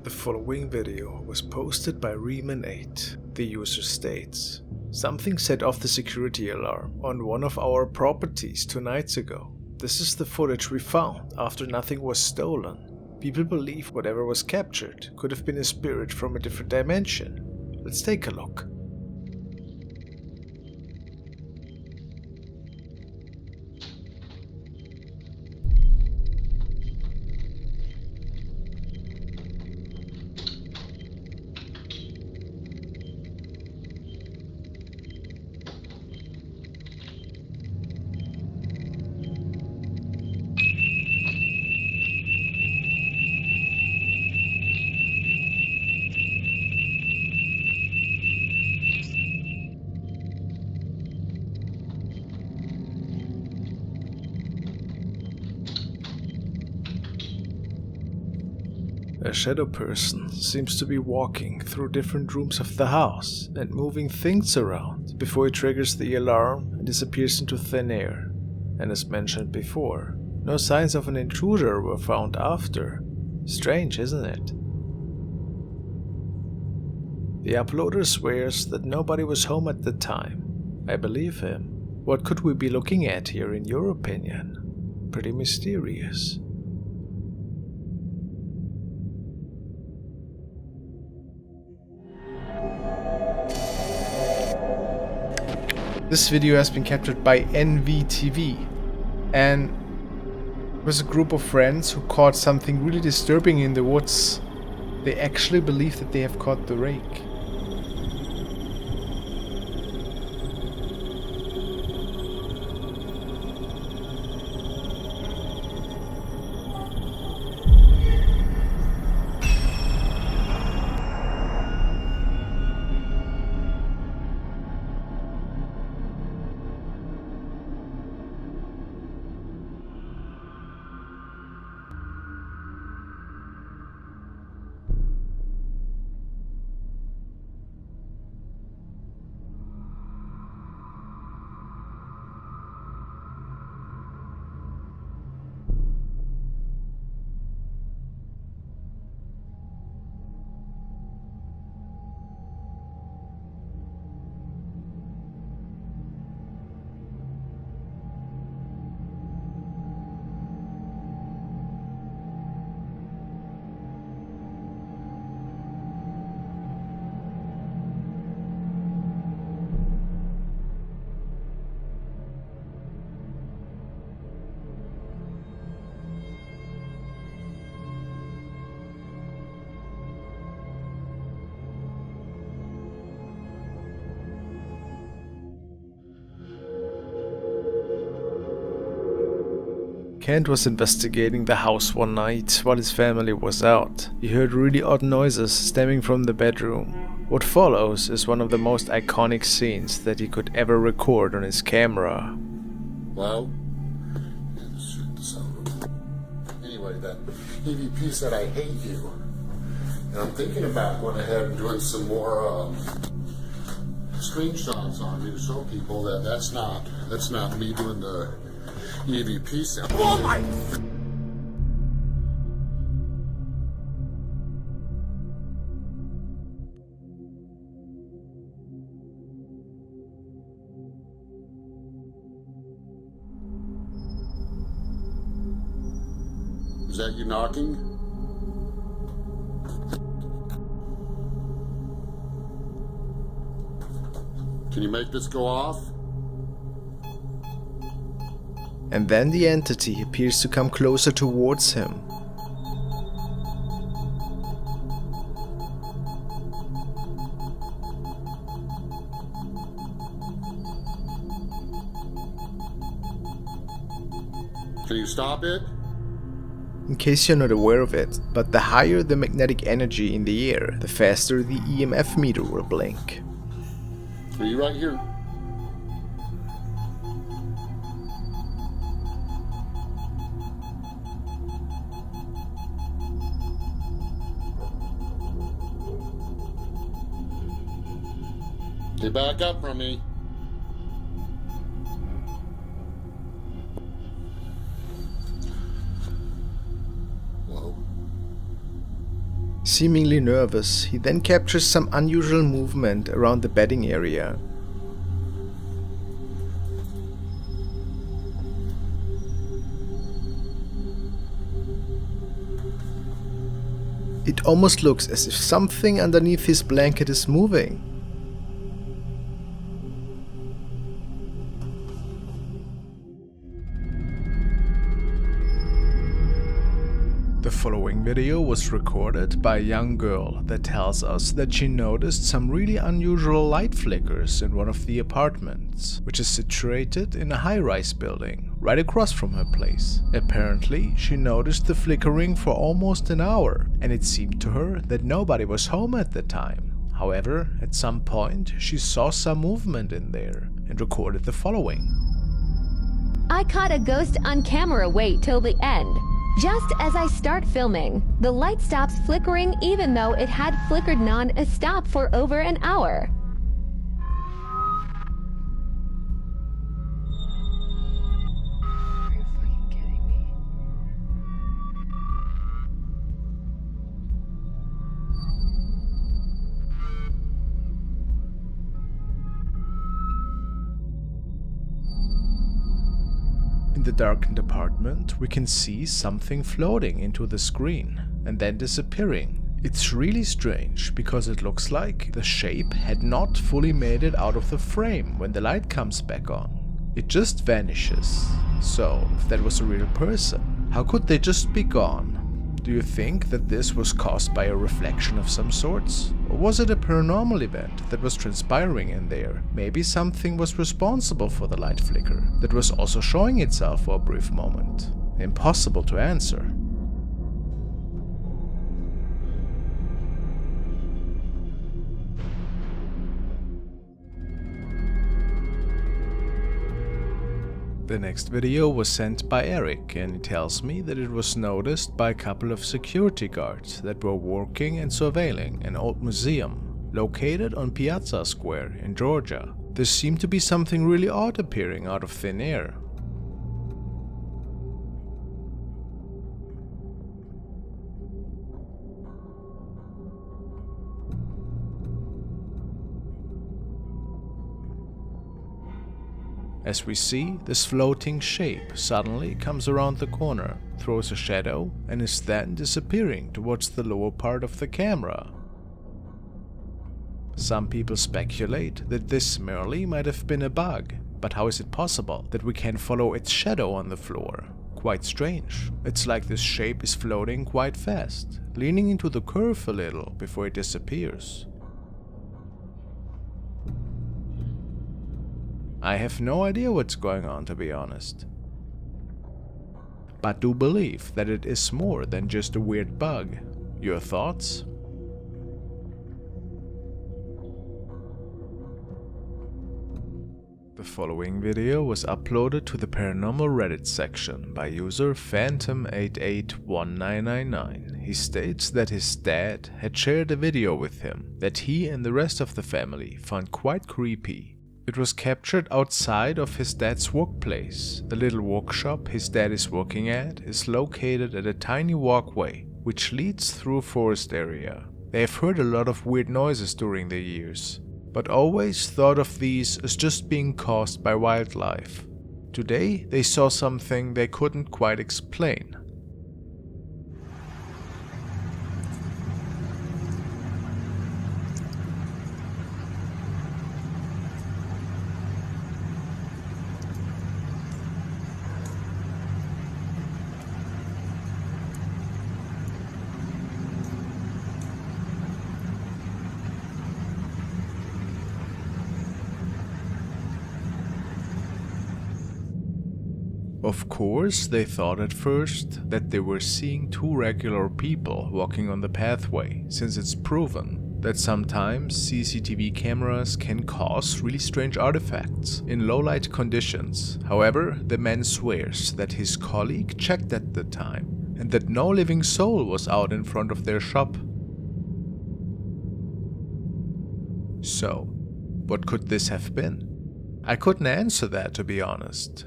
The following video was posted by Reman8. The user states, "Something set off the security alarm on one of our properties 2 nights ago. This is the footage we found after nothing was stolen. People believe whatever was captured could have been a spirit from a different dimension. Let's take a look." A shadow person seems to be walking through different rooms of the house and moving things around before it triggers the alarm and disappears into thin air. And as mentioned before, no signs of an intruder were found after. Strange, isn't it? The uploader swears that nobody was home at the time. I believe him. What could we be looking at here in your opinion? Pretty mysterious. This video has been captured by NVTV, and it was a group of friends who caught something really disturbing in the woods. They actually believe that they have caught the rake. Kent was investigating the house one night while his family was out. He heard really odd noises stemming from the bedroom. What follows is one of the most iconic scenes that he could ever record on his camera. Well, anyway, that EVP said I hate you. And I'm thinking about going ahead and doing some more screenshots on you to show people that that's not me doing the EVP sound. Oh my! Is that you knocking? Can you make this go off? And then the entity appears to come closer towards him. Can you stop it? In case you're not aware of it, but the higher the magnetic energy in the air, the faster the EMF meter will blink. Are you right here? Get back up from me. Seemingly nervous, he then captures some unusual movement around the bedding area. It almost looks as if something underneath his blanket is moving. The following video was recorded by a young girl that tells us that she noticed some really unusual light flickers in one of the apartments, which is situated in a high-rise building right across from her place. Apparently, she noticed the flickering for almost an hour, and it seemed to her that nobody was home at the time. However, at some point, she saw some movement in there and recorded the following. I caught a ghost on camera. Wait till the end. Just as I start filming, the light stops flickering even though it had flickered non-stop for over an hour. Are you fucking kidding me? In the darkened apartment, we can see something floating into the screen and then disappearing. It's really strange because it looks like the shape had not fully made it out of the frame when the light comes back on. It just vanishes. So, if that was a real person, how could they just be gone? Do you think that this was caused by a reflection of some sorts? Or was it a paranormal event that was transpiring in there? Maybe something was responsible for the light flicker that was also showing itself for a brief moment. Impossible to answer. The next video was sent by Eric, and he tells me that it was noticed by a couple of security guards that were working and surveilling an old museum located on Piazza Square in Georgia. There seemed to be something really odd appearing out of thin air. As we see, this floating shape suddenly comes around the corner, throws a shadow, and is then disappearing towards the lower part of the camera. Some people speculate that this merely might have been a bug, but how is it possible that we can follow its shadow on the floor? Quite strange. It's like this shape is floating quite fast, leaning into the curve a little before it disappears. I have no idea what's going on, to be honest, but do believe that it is more than just a weird bug. Your thoughts? The following video was uploaded to the paranormal Reddit section by user Phantom881999. He states that his dad had shared a video with him that he and the rest of the family found quite creepy. It was captured outside of his dad's workplace. The little workshop his dad is working at is located at a tiny walkway which leads through a forest area. They have heard a lot of weird noises during the years, but always thought of these as just being caused by wildlife. Today they saw something they couldn't quite explain. Of course, they thought at first that they were seeing two regular people walking on the pathway, since it's proven that sometimes CCTV cameras can cause really strange artifacts in low light conditions. However, the man swears that his colleague checked at the time and that no living soul was out in front of their shop. So, what could this have been? I couldn't answer that, to be honest.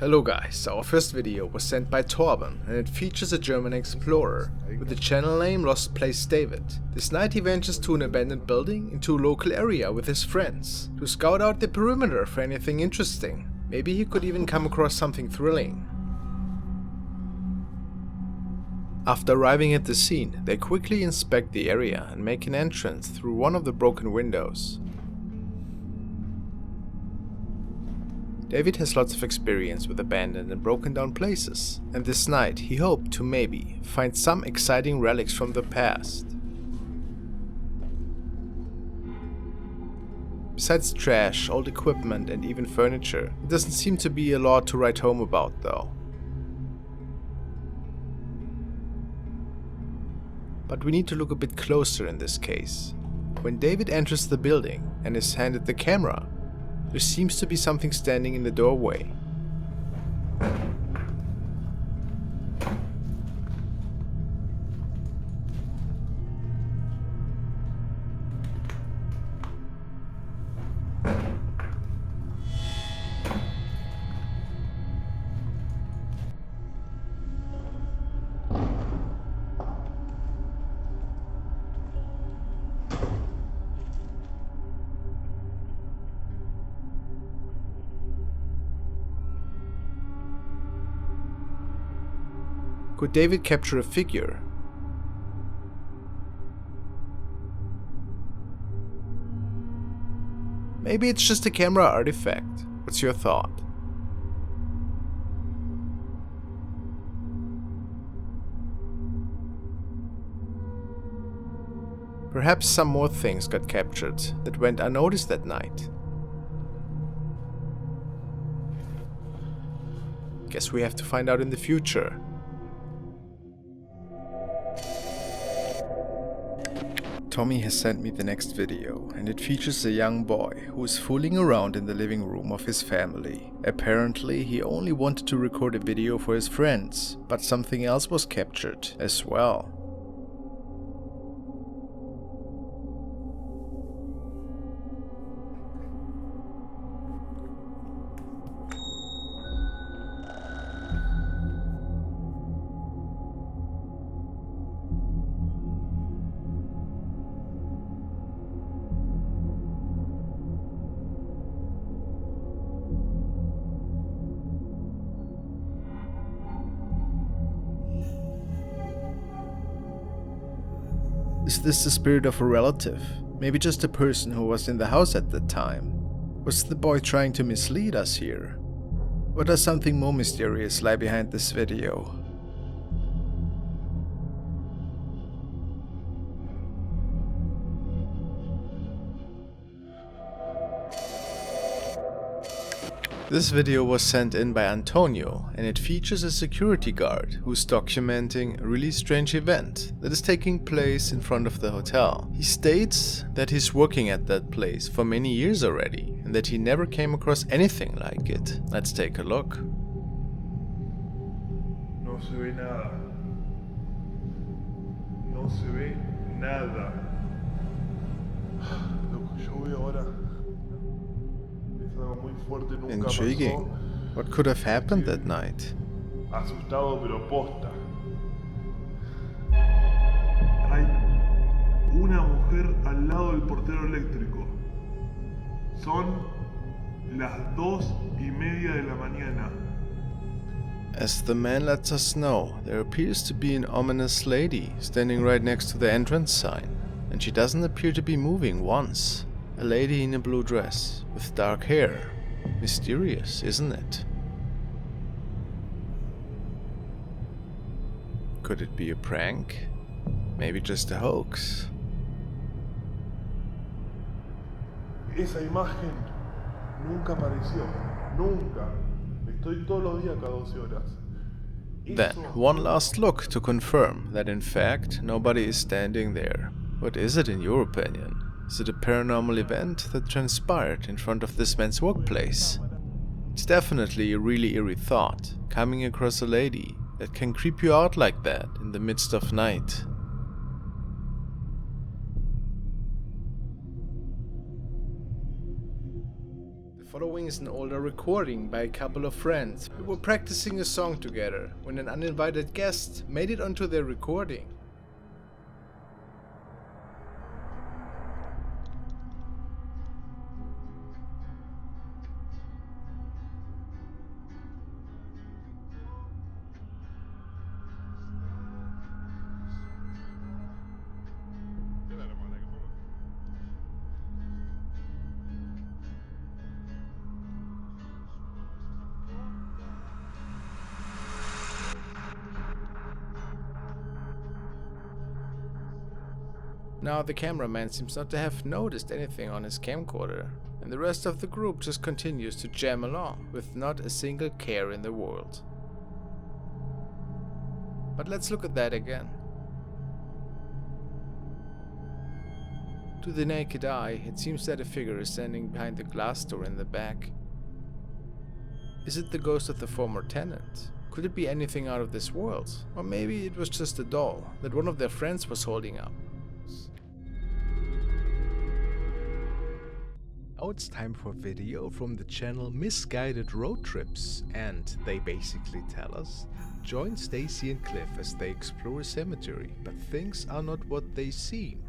Hello guys, our first video was sent by Torben and it features a German explorer with the channel name Lost Place David. This night he ventures to an abandoned building into a local area with his friends to scout out the perimeter for anything interesting. Maybe he could even come across something thrilling. After arriving at the scene, they quickly inspect the area and make an entrance through one of the broken windows. David has lots of experience with abandoned and broken down places, and this night he hoped to maybe find some exciting relics from the past. Besides trash, old equipment and even furniture, it doesn't seem to be a lot to write home about though. But we need to look a bit closer in this case. When David enters the building and is handed the camera, there seems to be something standing in the doorway. Could David capture a figure? Maybe it's just a camera artifact. What's your thought? Perhaps some more things got captured that went unnoticed that night. Guess we have to find out in the future. Tommy has sent me the next video, and it features a young boy who is fooling around in the living room of his family. Apparently, he only wanted to record a video for his friends, but something else was captured as well. Is this the spirit of a relative? Maybe just a person who was in the house at the time? Was the boy trying to mislead us here? Or does something more mysterious lie behind this video? This video was sent in by Antonio and it features a security guard who's documenting a really strange event that is taking place in front of the hotel. He states that he's working at that place for many years already and that he never came across anything like it. Let's take a look. No se ve nada. No se ve nada. Lo que yo veo ahora. Intriguing. What could have happened that night? Asustado pero posta. Hay una mujer al lado del portero eléctrico. Son las 2:30 de la mañana. As the man lets us know, there appears to be an ominous lady standing right next to the entrance sign, and she doesn't appear to be moving once. A lady in a blue dress, with dark hair. Mysterious, isn't it? Could it be a prank? Maybe just a hoax? Esa imagen nunca apareció. Nunca. Estoy todos los días cada 12 horas. Then, one last look to confirm that in fact nobody is standing there. What is it in your opinion? Is it a paranormal event that transpired in front of this man's workplace? It's definitely a really eerie thought, coming across a lady that can creep you out like that in the midst of night. Following is an older recording by a couple of friends who were practicing a song together when an uninvited guest made it onto their recording. Now the cameraman seems not to have noticed anything on his camcorder, and the rest of the group just continues to jam along with not a single care in the world. But let's look at that again. To the naked eye, it seems that a figure is standing behind the glass door in the back. Is it the ghost of the former tenant? Could it be anything out of this world? Or maybe it was just a doll that one of their friends was holding up. Now it's time for a video from the channel Misguided Road Trips, and they basically tell us, join Stacy and Cliff as they explore a cemetery, but things are not what they seem.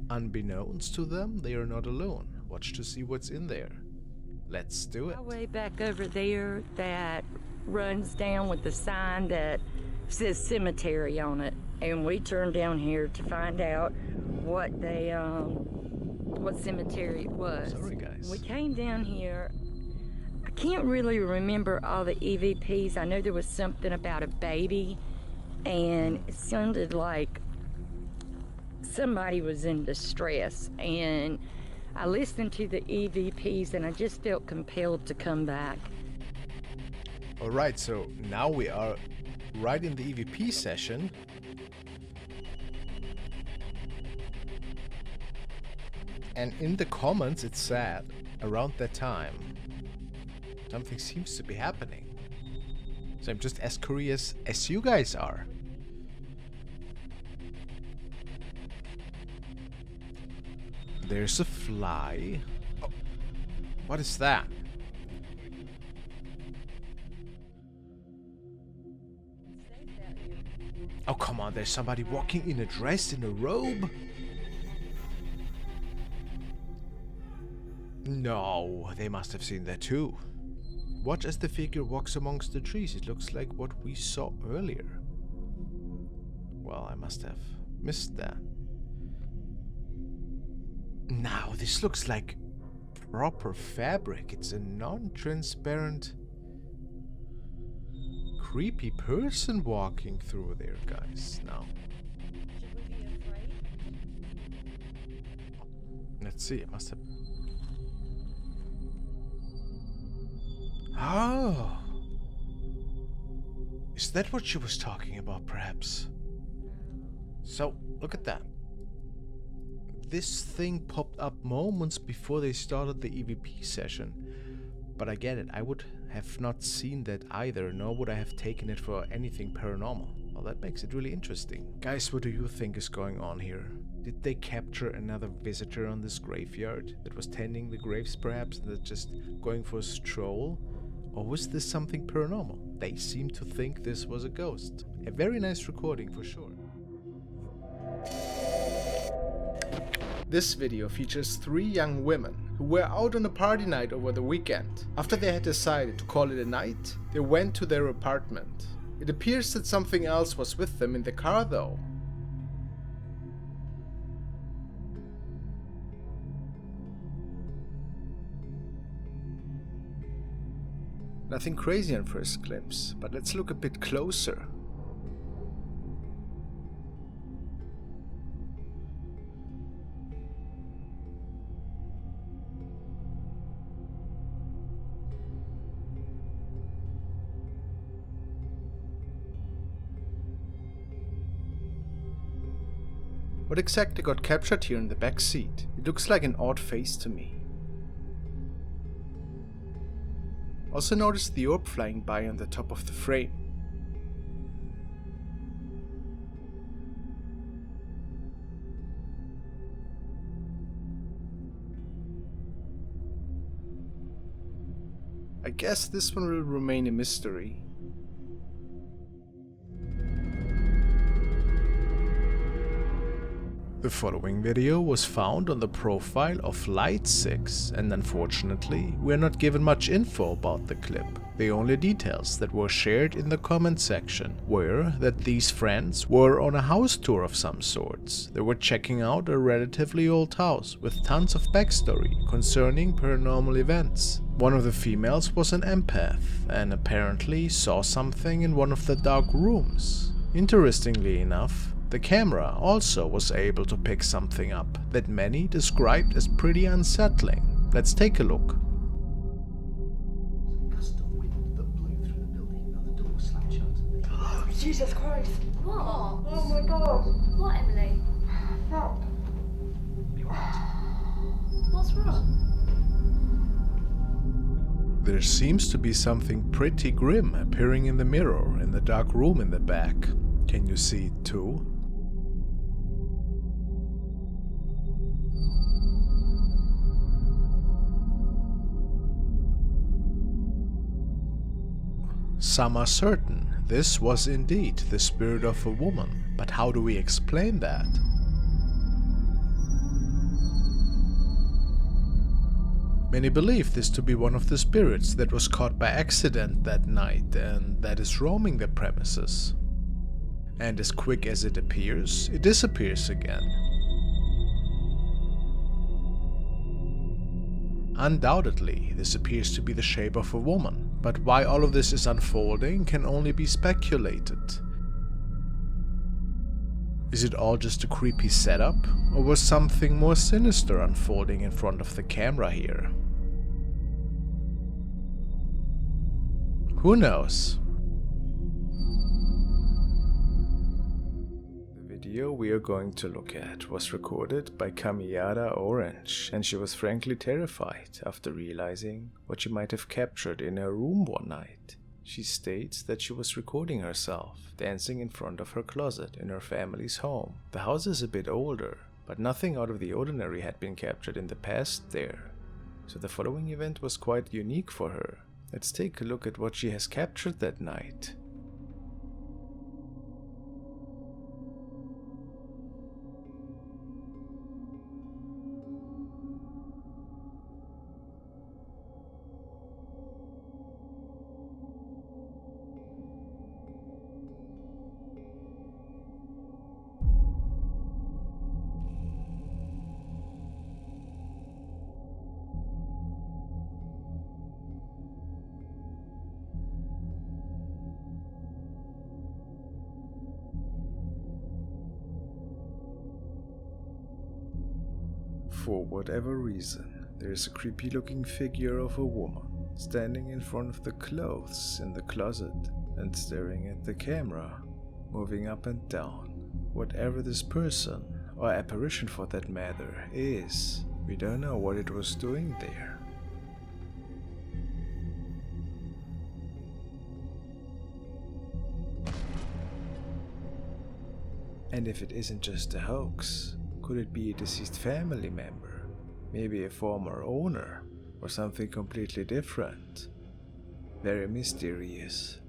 Unbeknownst to them, they are not alone. Watch to see what's in there. Let's do it. Way back over there that runs down with the sign that says cemetery on it, and we turned down here to find out what cemetery it was. Sorry guys. We came down here. I can't really remember all the EVPs. I know there was something about a baby, and it sounded like somebody was in distress, and I listened to the EVPs and I just felt compelled to come back. Alright, so now we are right in the EVP session. And in the comments it said, around that time, something seems to be happening. So I'm just as curious as you guys are. There's a fly. Oh, what is that? Oh, come on, there's somebody walking in a dress, in a robe? No, they must have seen that too. Watch as the figure walks amongst the trees. It looks like what we saw earlier. Well, I must have missed that. Now, this looks like proper fabric. It's a non-transparent, creepy person walking through there, guys. Now, let's see. It must have. Oh, is that what she was talking about, perhaps? So, look at that. This thing popped up moments before they started the EVP session. But I get it, I would have not seen that either, nor would I have taken it for anything paranormal. Well, that makes it really interesting. Guys, what do you think is going on here? Did they capture another visitor on this graveyard that was tending the graves perhaps, and that's just going for a stroll? Or was this something paranormal? They seem to think this was a ghost. A very nice recording for sure. This video features 3 young women who were out on a party night over the weekend. After they had decided to call it a night, they went to their apartment. It appears that something else was with them in the car though. Nothing crazy on first glimpse, but let's look a bit closer. What exactly got captured here in the back seat? It looks like an odd face to me. Also notice the orb flying by on the top of the frame. I guess this one will remain a mystery. The following video was found on the profile of Light6, and unfortunately we're not given much info about the clip. The only details that were shared in the comment section were that these friends were on a house tour of some sorts. They were checking out a relatively old house with tons of backstory concerning paranormal events. One of the females was an empath and apparently saw something in one of the dark rooms. Interestingly enough, the camera also was able to pick something up that many described as pretty unsettling. Let's take a look. Jesus Christ! What? Oh my God! What, Emily? Help! What's wrong? There seems to be something pretty grim appearing in the mirror in the dark room in the back. Can you see it too? Some are certain this was indeed the spirit of a woman, but how do we explain that? Many believe this to be one of the spirits that was caught by accident that night and that is roaming the premises. And as quick as it appears, it disappears again. Undoubtedly, this appears to be the shape of a woman, but why all of this is unfolding can only be speculated. Is it all just a creepy setup, or was something more sinister unfolding in front of the camera here? Who knows? The video we are going to look at was recorded by Kamiyada Orange, and she was frankly terrified after realizing what she might have captured in her room one night. She states that she was recording herself dancing in front of her closet in her family's home. The house is a bit older, but nothing out of the ordinary had been captured in the past there. So the following event was quite unique for her. Let's take a look at what she has captured that night. For whatever reason, there is a creepy looking figure of a woman standing in front of the clothes in the closet and staring at the camera, moving up and down. Whatever this person, or apparition for that matter, is, we don't know what it was doing there. And if it isn't just a hoax, could it be a deceased family member? Maybe a former owner? Or something completely different? Very mysterious.